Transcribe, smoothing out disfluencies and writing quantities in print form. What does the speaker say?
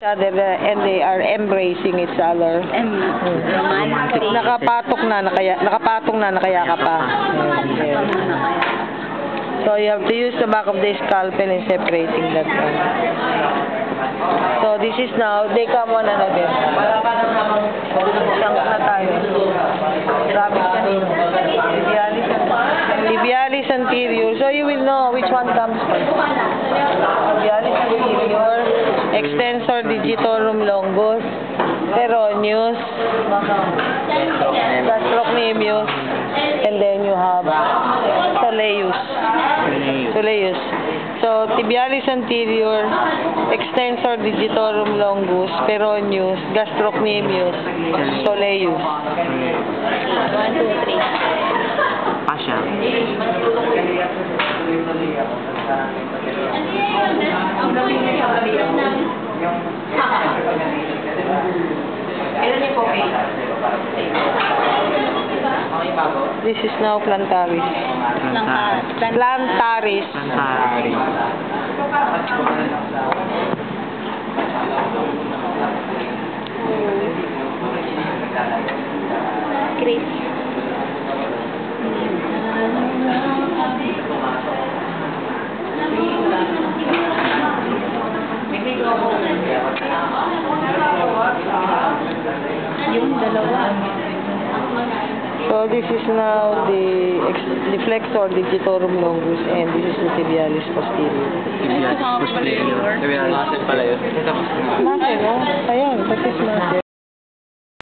Other and they are embracing each other. Romantic. Nakapatong na nakayakap pa. Yes. So you have to use the back of the scalpel in separating that one. So this is now, they come one another. Siyang na tayo. Rabbit kanina. Tibialis anterior. So you will know which one comes first. Tibialis anterior. Extensor digitorum longus, peroneus, gastrocnemius, and then you have soleus. So tibialis anterior, extensor digitorum longus, peroneus, gastrocnemius, soleus. 1, 2, 3. Pasha. This is now plantaris. Plantaris. Chris. Yung dalawa. So this is now the flexor digitorum longus and this is the tibialis posterior. Tibialis posterior. Tibialis pala yun. Muscle, no? Ayan, that is muscle.